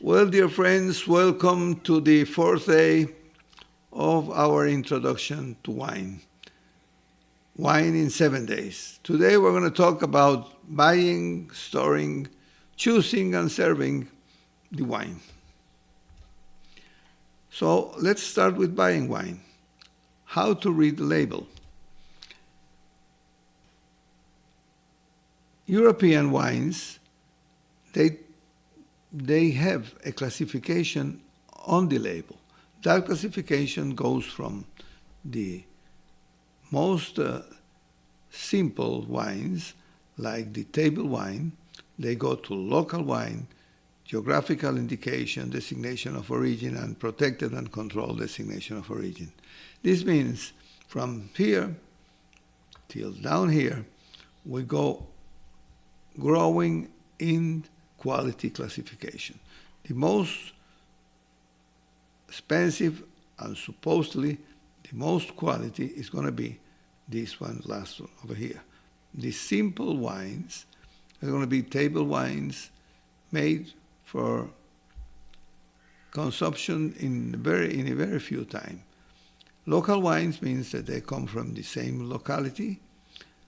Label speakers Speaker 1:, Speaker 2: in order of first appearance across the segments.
Speaker 1: Well, dear friends, welcome to the fourth day of our introduction to wine. Wine in 7 days. Today we're going to talk about buying, storing, choosing, and serving the wine. So let's start with buying wine. How to read the label. European wines, they have a classification on the label. That classification goes from the most simple wines, like the table wine. They go to local wine, geographical indication, designation of origin, and protected and controlled designation of origin. This means from here till down here, we go growing in quality classification. The most expensive and supposedly the most quality is going to be this one, last one over here. The simple wines are going to be table wines made for consumption in a very few time. Local wines means that they come from the same locality,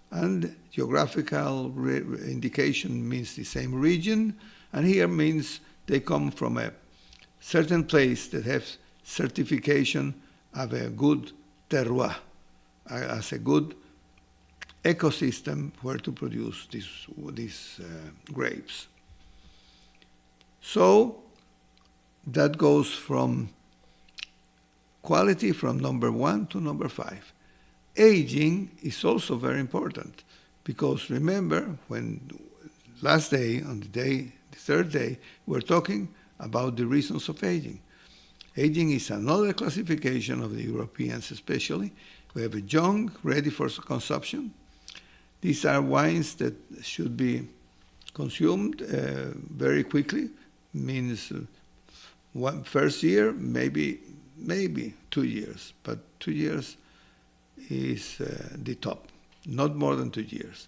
Speaker 1: and geographical indication means the same region, and here means they come from a certain place that has certification of a good terroir, as a good ecosystem where to produce these grapes. So that goes from quality from number 1 to number 5. Aging is also very important because remember when last day, the third day, we're talking about the reasons of aging. Aging is another classification of the Europeans especially. We have a young, ready for consumption. These are wines that should be consumed very quickly, means first year, maybe 2 years, but 2 years is the top, not more than 2 years.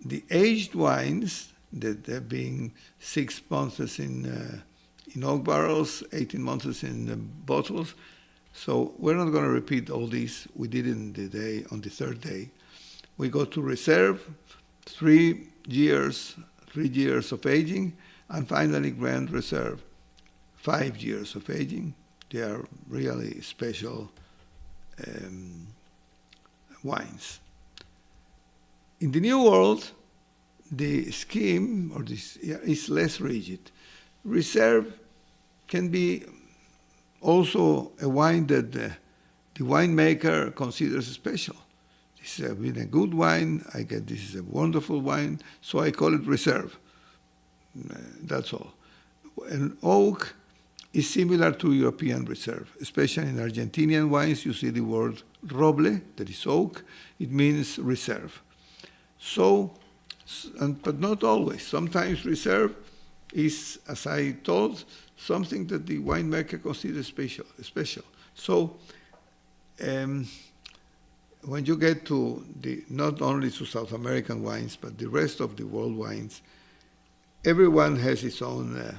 Speaker 1: The aged wines that are being 6 months in oak barrels, 18 months in bottles. So we're not going to repeat all these. We did it on the third day. We go to reserve, 3 years of aging, and finally Grand Reserve, 5 years of aging. They are really special wines. In the New World, the scheme is less rigid. Reserve can be also a wine that the winemaker considers special. This has been a good wine. This is a wonderful wine, so I call it Reserve. That's all. An oak is similar to European Reserve, especially in Argentinian wines. You see the word roble, that is oak. It means reserve. So, but not always. Sometimes reserve is, as I told, something that the winemaker considers special. So, when you get to not only to South American wines, but the rest of the world wines, everyone has its own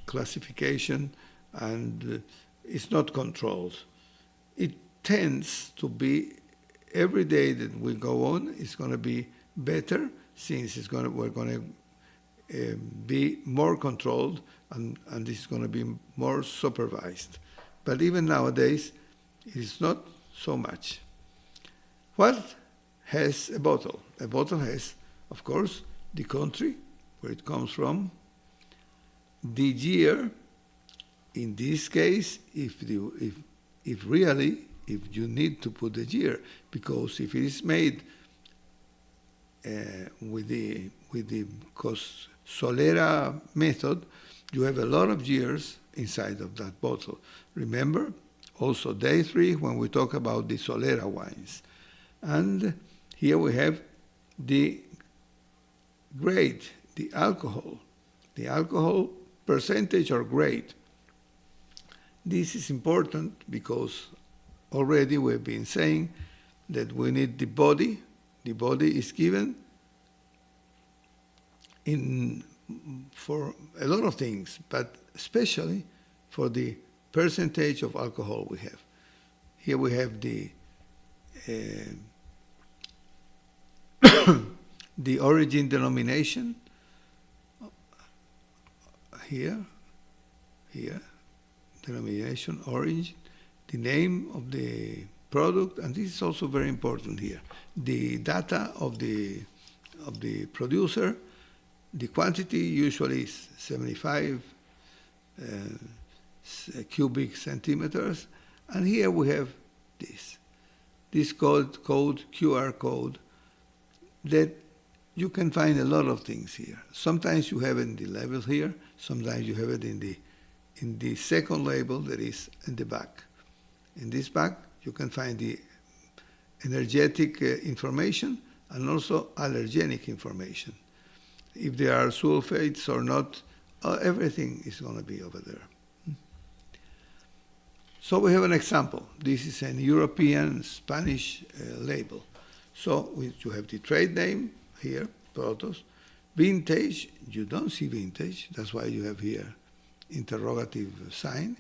Speaker 1: classification, and it's not controlled. It tends to be, every day that we go on, it's going to be better, since we're going to be more controlled, and this is going to be more supervised. But even nowadays, it's not so much. What has a bottle? A bottle has, of course, the country, where it comes from, the year. In this case, if you need to put the year, because if it is made with the Solera method, you have a lot of years inside of that bottle. Remember, also day 3 when we talk about the Solera wines. And here we have the grade, the alcohol percentage or grade. This is important because already we've been saying that we need the body. The body is given in for a lot of things, but especially for the percentage of alcohol we have. Here we have the origin denomination. Here, denomination, origin, the name of the product, and this is also very important here. The data of the producer, the quantity usually is 75 cubic centimeters, and here we have this code, QR code, that you can find a lot of things here. Sometimes you have it in the label here, sometimes you have it in the second label that is in the back. In this back, you can find the energetic information and also allergenic information. If there are sulfates or not, everything is going to be over there. So we have an example. This is an European Spanish label. So you have the trade name here, Protos. Vintage, you don't see vintage. That's why you have here interrogative sign.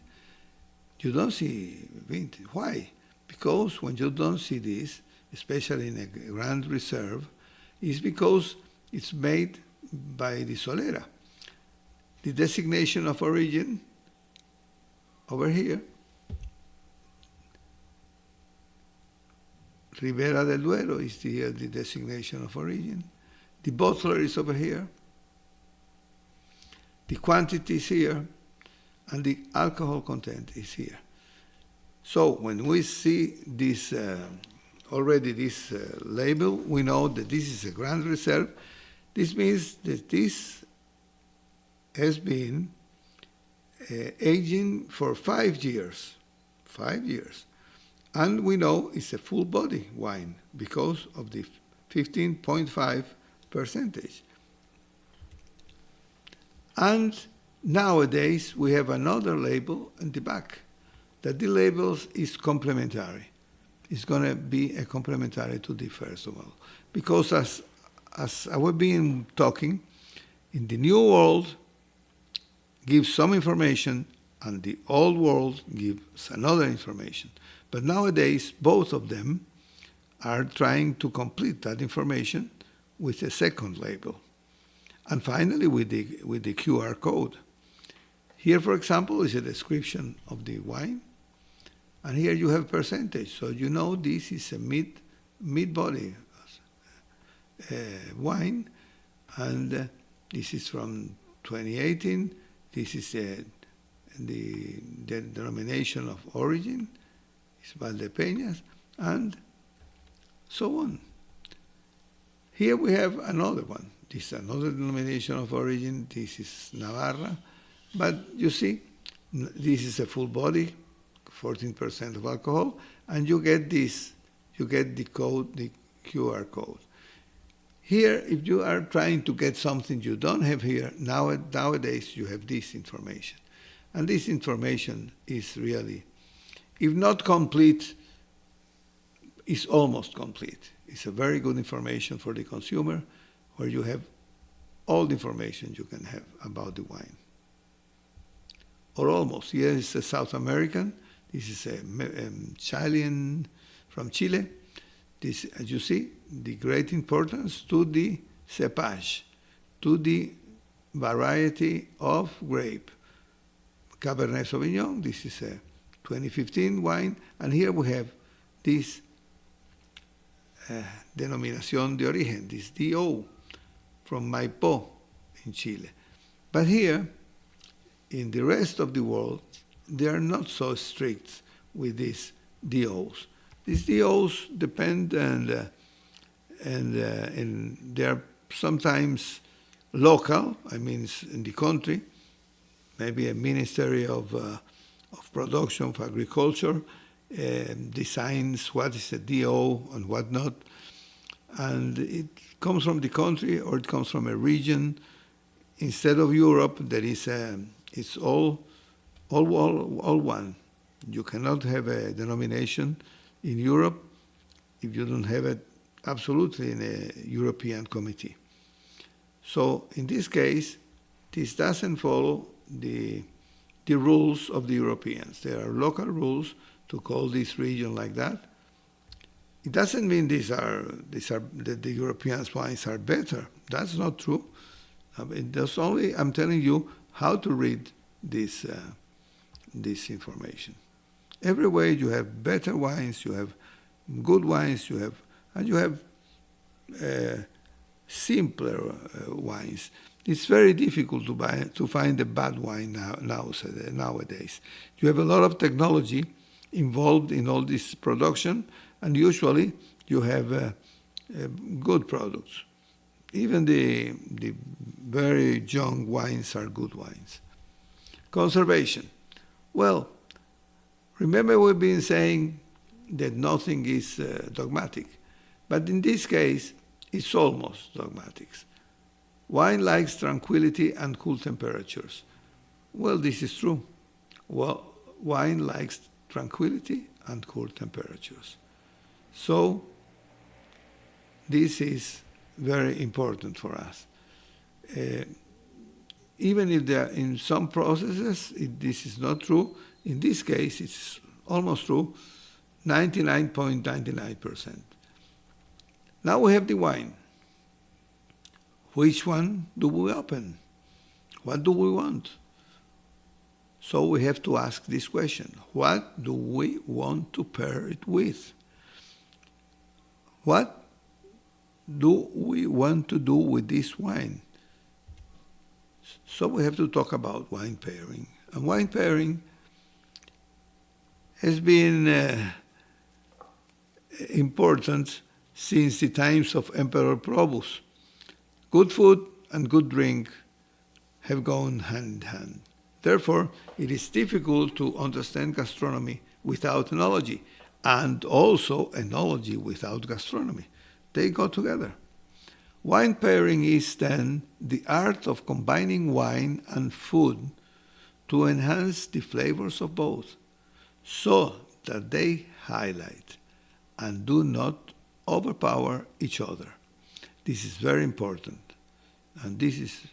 Speaker 1: You don't see vintage. Why? Because when you don't see this, especially in a Grand Reserve, is because it's made by the Solera. The designation of origin over here, Ribera del Duero is the designation of origin. The bottler is over here. The quantity is here. And the alcohol content is here. So when we see this, already this label, we know that this is a Grand Reserve. This means that this has been aging for 5 years. 5 years. And we know it's a full body wine because of the 15.5 percentage. And nowadays we have another label in the back that the labels is complementary. It's going to be a complementary to the first of all. Because as I've been talking, in the new world gives some information and the old world gives another information. But nowadays, both of them are trying to complete that information with a second label. And finally, with the QR code. Here, for example, is a description of the wine. And here you have percentage. So you know this is a mid-body wine. And this is from 2018. This is the denomination of origin. It's Valdepeñas, and so on. Here we have another one. This is another denomination of origin. This is Navarra. But you see, this is a full body, 14% of alcohol, and you get this. You get the code, the QR code. Here, if you are trying to get something you don't have here, nowadays you have this information. And this information is really, if not complete, is almost complete. It's a very good information for the consumer, where you have all the information you can have about the wine. Or almost. Here is a South American. This is a Chilean from Chile. This, as you see, the great importance to the cepage, to the variety of grape. Cabernet Sauvignon, this is a 2015 wine, and here we have this denominación de origen, this DO from Maipo in Chile. But here, in the rest of the world, they are not so strict with these DOs. These DOs depend and they are sometimes local, I mean in the country, maybe a Ministry of Production for Agriculture designs what is a DO and what not. And it comes from the country or it comes from a region. Instead of Europe, there is it's all one. You cannot have a denomination in Europe if you don't have it absolutely in a European committee. So in this case, this doesn't follow the rules of the Europeans. There are local rules to call this region like that. It doesn't mean that the European wines are better. That's not true. I'm telling you how to read this information. Everywhere you have better wines, you have good wines, you have simpler wines. It's very difficult to find a bad wine nowadays. You have a lot of technology involved in all this production, and usually you have good products. Even the very young wines are good wines. Conservation. Well, remember we've been saying that nothing is dogmatic, but in this case, it's almost dogmatic. Wine likes tranquility and cool temperatures. Well, this is true. Well, wine likes tranquility and cool temperatures. So, this is very important for us. Even if there are in some processes, this is not true, in this case, it's almost true, 99.99%. Now we have the wine. Which one do we open? What do we want? So we have to ask this question. What do we want to pair it with? What do we want to do with this wine? So we have to talk about wine pairing. And wine pairing has been important since the times of Emperor Probus. Good food and good drink have gone hand in hand. Therefore, it is difficult to understand gastronomy without enology, and also enology without gastronomy. They go together. Wine pairing is then the art of combining wine and food to enhance the flavors of both, so that they highlight and do not overpower each other. This is very important, and this is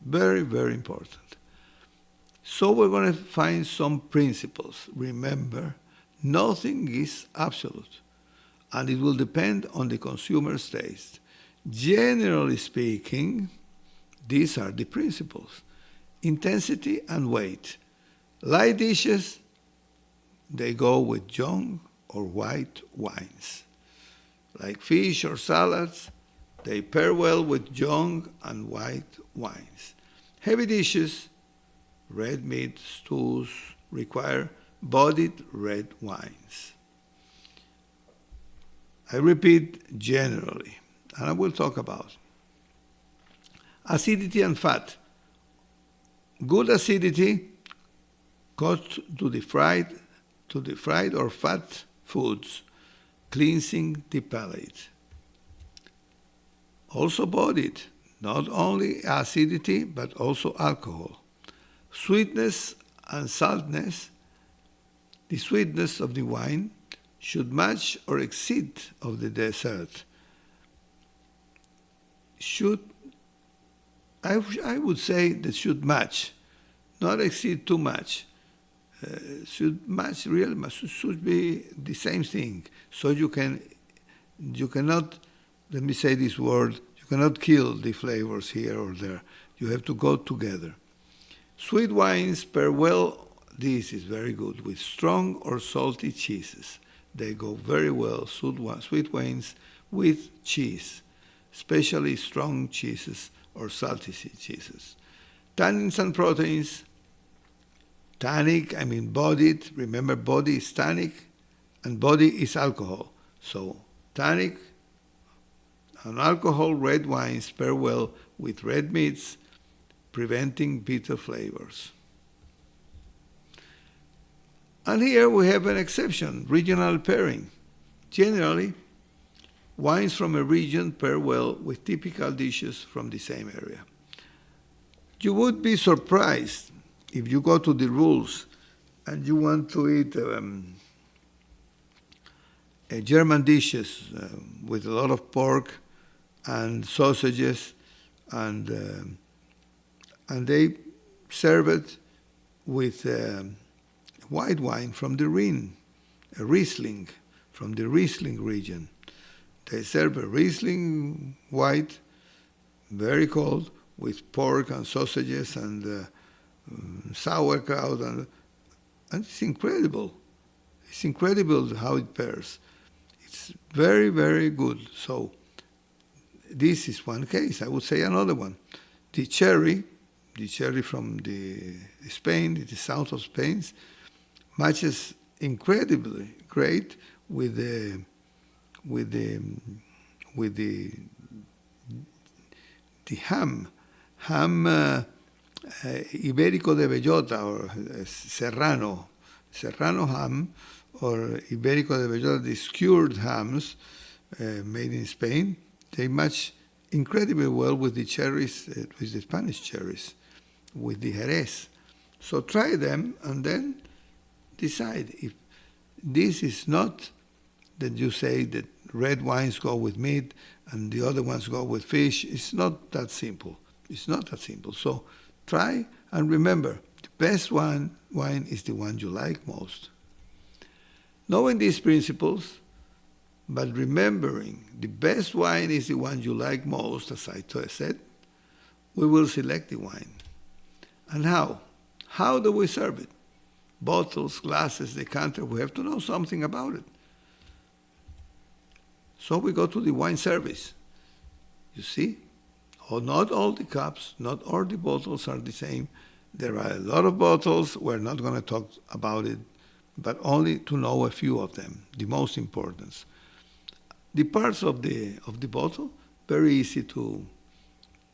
Speaker 1: very, very important. So we're going to find some principles. Remember, nothing is absolute, and it will depend on the consumer's taste. Generally speaking, these are the principles: intensity and weight. Light dishes, they go with young or white wines. Like fish or salads, they pair well with young and white wines. Heavy dishes, red meat, stews, require bodied red wines. I repeat, generally, and I will talk about acidity and fat. Good acidity goes to the fried or fat foods, cleansing the palate. Also bodied, not only acidity, but also alcohol. Sweetness and saltness, the sweetness of the wine should match or exceed of the dessert. I would say that should match, not exceed too much. Should match really much, should be the same thing. So you cannot, let me say this word, you cannot kill the flavors here or there. You have to go together. Sweet wines pair well, this is very good, with strong or salty cheeses. They go very well, sweet wines with cheese, especially strong cheeses or salty cheeses. Tannins and proteins. Tannic, I mean bodied. Remember, body is tannic and body is alcohol. So tannic and alcohol red wines pair well with red meats, preventing bitter flavors. And here we have an exception, regional pairing. Generally, wines from a region pair well with typical dishes from the same area. You would be surprised if you go to the rules and you want to eat German dishes with a lot of pork and sausages and and they serve it with white wine from the Rhine, a Riesling from the Riesling region. They serve a Riesling white, very cold, with pork and sausages and sauerkraut, and it's incredible. It's incredible how it pairs. It's very, very good. So this is one case. I would say another one. The cherry from Spain, the south of Spain, matches incredibly great with the ham Ibérico de Bellota, or Serrano ham, or Ibérico de Bellota, the cured hams made in Spain. They match incredibly well with the cherries, with the Spanish cherries, with the Jerez. So try them and then decide. If this is not that you say that red wines go with meat and the other ones go with fish, it's not that simple. It's not that simple. So try and remember, the best wine is the one you like most. Knowing these principles, but remembering the best wine is the one you like most, as I said, we will select the wine. And how? How do we serve it? Bottles, glasses, decanter, we have to know something about it. So we go to the wine service. You see? Not all the cups, not all the bottles are the same. There are a lot of bottles. We're not going to talk about it, but only to know a few of them, the most important. The parts of the bottle, very easy to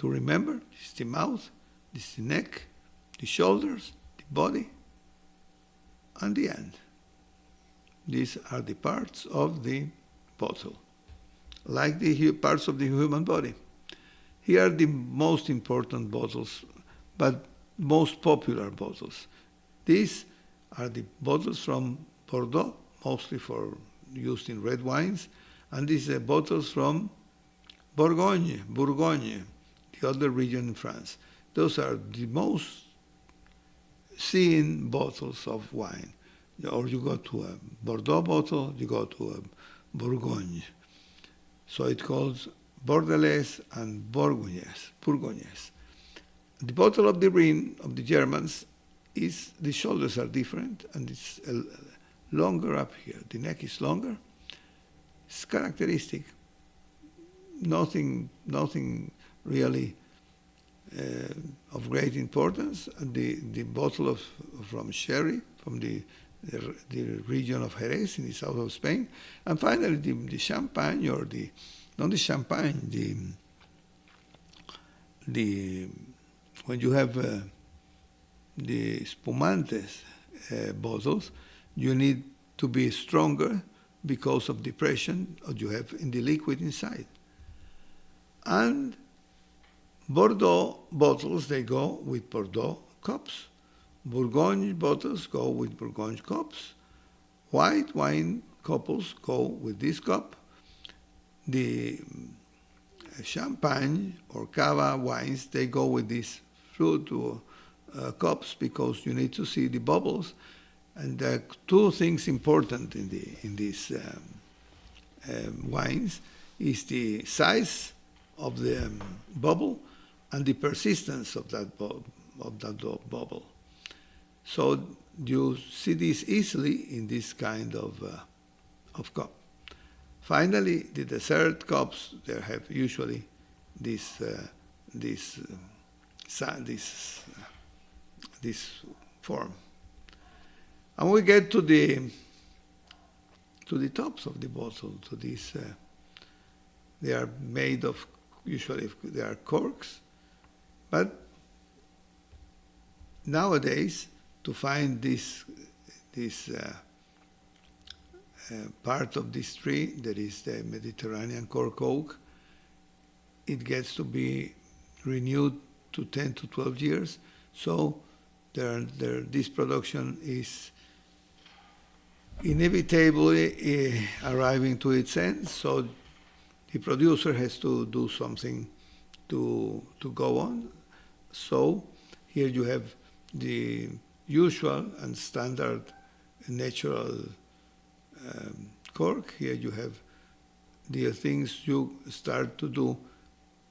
Speaker 1: remember. This is the mouth, this is the neck, the shoulders, the body, and the end. These are the parts of the bottle, like the parts of the human body. Here are the most important bottles, but most popular bottles. These are the bottles from Bordeaux, mostly for used in red wines, and these are bottles from Bourgogne, the other region in France. Those are the most seen bottles of wine. Or you go to a Bordeaux bottle, you go to a Bourgogne. So it calls Bordelais and Bourgognes. The bottle of the Rhine, of the Germans, the shoulders are different, and it's longer up here. The neck is longer. It's characteristic. Nothing really of great importance. The bottle from sherry, from the region of Jerez in the south of Spain. And finally, the champagne, or not the champagne, when you have the spumantes bottles, you need to be stronger because of the pressure that you have in the liquid inside. And Bordeaux bottles, they go with Bordeaux cups. Bourgogne bottles go with Bourgogne cups. White wine couples go with this cup. The champagne or cava wines, they go with these fruit cups, because you need to see the bubbles. And there are two things important in these wines: is the size of the bubble and the persistence of that bubble. So you see this easily in this kind of cup. Finally, the dessert cups, they have usually this form. And we get to the tops of the bottle, to these. They are made of, usually they are corks, but nowadays to find this part of this tree, that is the Mediterranean cork oak, it gets to be renewed to 10 to 12 years. So this production is inevitably arriving to its end. So the producer has to do something to go on. So Here you have the usual and standard natural cork. Here you have the things you start to do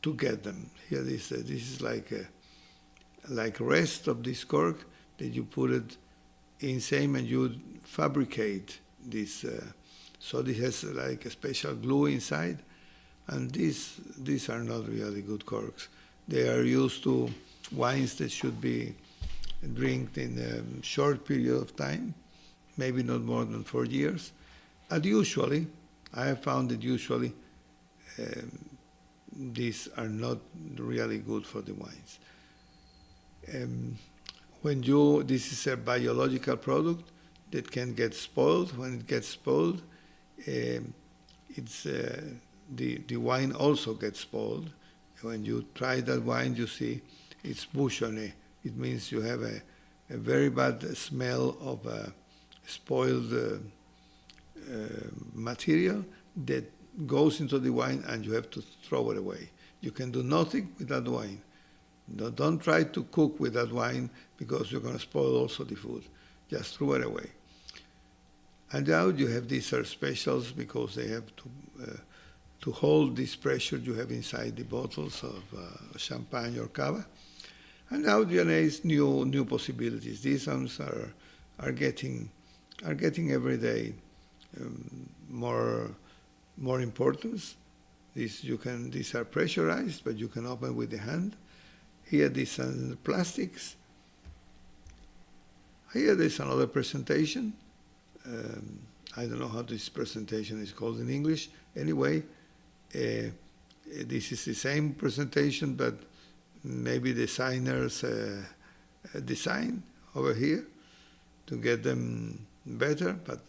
Speaker 1: to get them. Here this is like rest of this cork that you put it in same and you fabricate this. So this has like a special glue inside, and these are not really good corks. They are used to wines that should be drank in a short period of time, maybe not more than 4 years. And usually, I have found that usually these are not really good for the wines. This is a biological product that can get spoiled. When it gets spoiled, the wine also gets spoiled. When you try that wine, you see it's bouchonné. It means you have a very bad smell of spoiled material that goes into the wine, and you have to throw it away. You can do nothing with that wine. Don't try to cook with that wine because you're going to spoil also the food. Just throw it away. And now you have these are specials because they have to hold this pressure you have inside the bottles of champagne or cava. And now there is new possibilities. These ones are getting every day more importance. These are pressurized, but you can open with the hand. Here these are plastics. Here there's another presentation. I don't know how this presentation is called in English. Anyway, this is the same presentation, but maybe designers design over here to get them better. But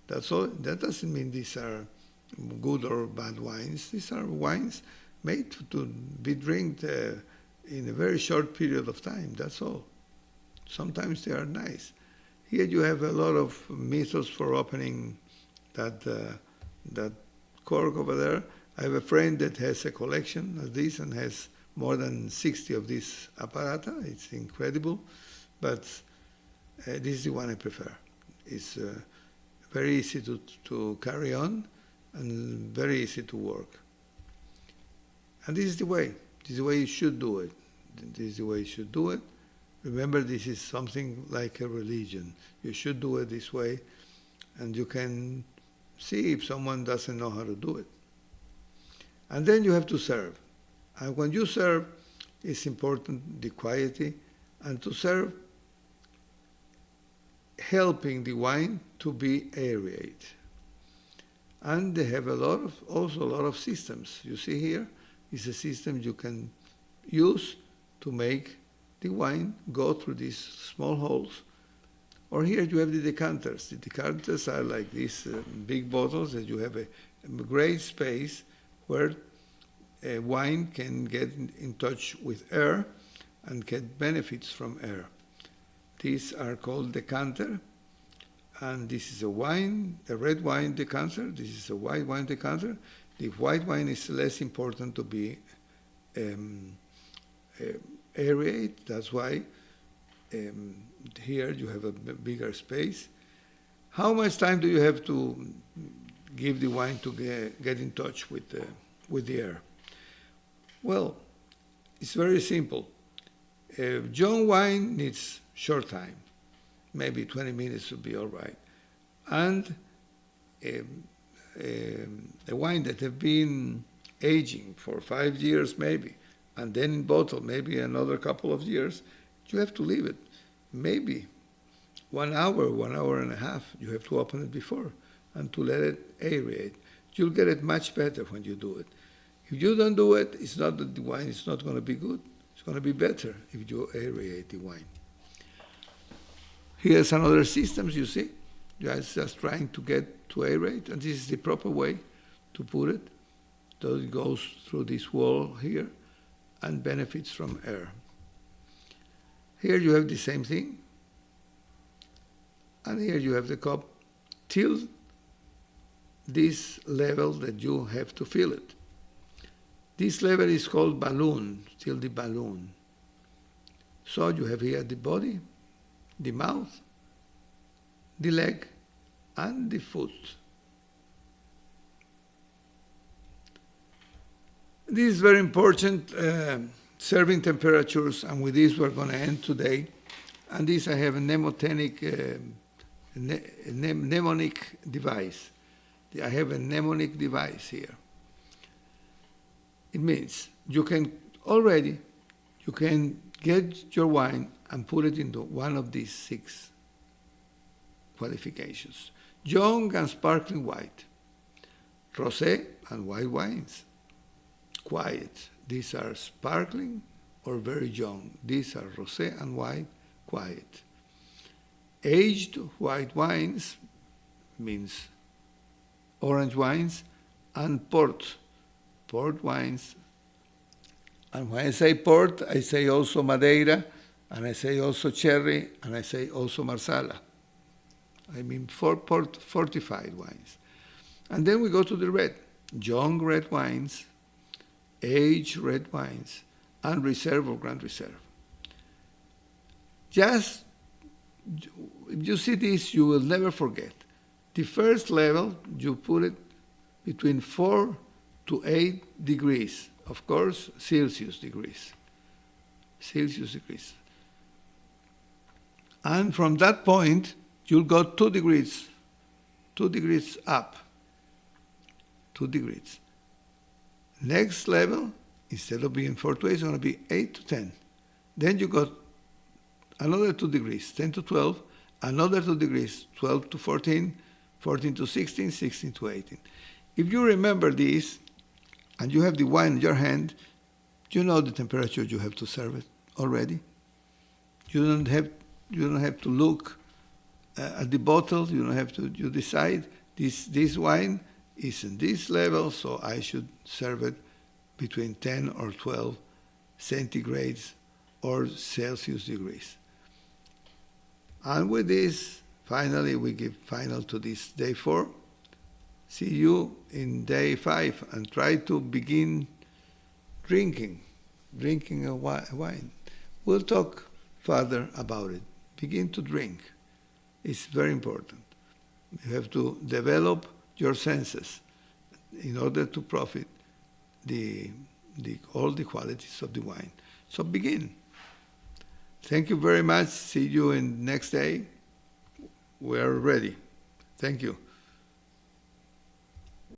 Speaker 1: that's all. That doesn't mean these are good or bad wines. These are wines made to be drank in a very short period of time. That's all. Sometimes they are nice. Here you have a lot of methods for opening that cork over there. I have a friend that has a collection of these and has more than 60 of these apparata. It's incredible, but this is the one I prefer. It's very easy to carry on and very easy to work. And this is the way. This is the way you should do it. This is the way you should do it. Remember, this is something like a religion. You should do it this way, and you can see if someone doesn't know how to do it. And then you have to serve. And when you serve, it's important the quality, and to serve, helping the wine to be aerated. And they have also a lot of systems. You see here is a system you can use to make the wine go through these small holes. Or here you have the decanters. The decanters are like these big bottles that you have a great space where wine can get in touch with air and get benefits from air. These are called decanter, and this is a wine, a red wine decanter. This is a white wine decanter. The white wine is less important to be aerate. That's why here you have a bigger space. How much time do you have to give the wine to get in touch with the air? Well, it's very simple. Young wine needs short time. Maybe 20 minutes would be all right. And a wine that have been aging for 5 years maybe, and then in bottle maybe another couple of years, you have to leave it. Maybe 1 hour, 1 hour and a half, you have to open it before and to let it aerate. You'll get it much better when you do it. If you don't do it, it's not that the wine is not going to be good. It's going to be better if you aerate the wine. Here's another system, you see. Just trying to get to aerate, and this is the proper way to put it. So it goes through this wall here and benefits from air. Here you have the same thing. And here you have the cup till this level that you have to fill it. This level is called balloon, till the balloon. So you have here the body, the mouth, the leg, and the foot. This is very important, serving temperatures, and with this we're going to end today. And this I have a mnemonic device. I have a mnemonic device here. It means you can get your wine and put it into one of these 6 qualifications. Young and sparkling white, rosé and white wines. Quiet, these are sparkling or very young. These are rosé and white, quiet. Aged white wines means orange wines, and port wines. And when I say port, I say also Madeira, and I say also Cherry, and I say also Marsala. I mean fortified wines. And then we go to the red. Young red wines, aged red wines, and Reserve or Grand Reserve. Just, if you see this, you will never forget. The first level, you put it between 4 to 8 degrees. Of course, Celsius degrees. And from that point, you'll go 2 degrees up. 2 degrees. Next level, instead of being 4 to 8, it's going to be 8 to 10. Then you got another 2 degrees, 10 to 12, another 2 degrees, 12 to 14, 14 to 16, 16 to 18. If you remember this, and you have the wine in your hand, you know the temperature you have to serve it already. You don't have to look at the bottle. You don't have to. You decide this wine is in this level, so I should serve it between 10 or 12 centigrades or Celsius degrees. And with this, finally, we give final to this day 4. See you in day 5, and try to begin drinking a wine. We'll talk further about it. Begin to drink. It's very important. You have to develop your senses in order to profit all the qualities of the wine. So begin. Thank you very much. See you in next day. We are ready. Thank you.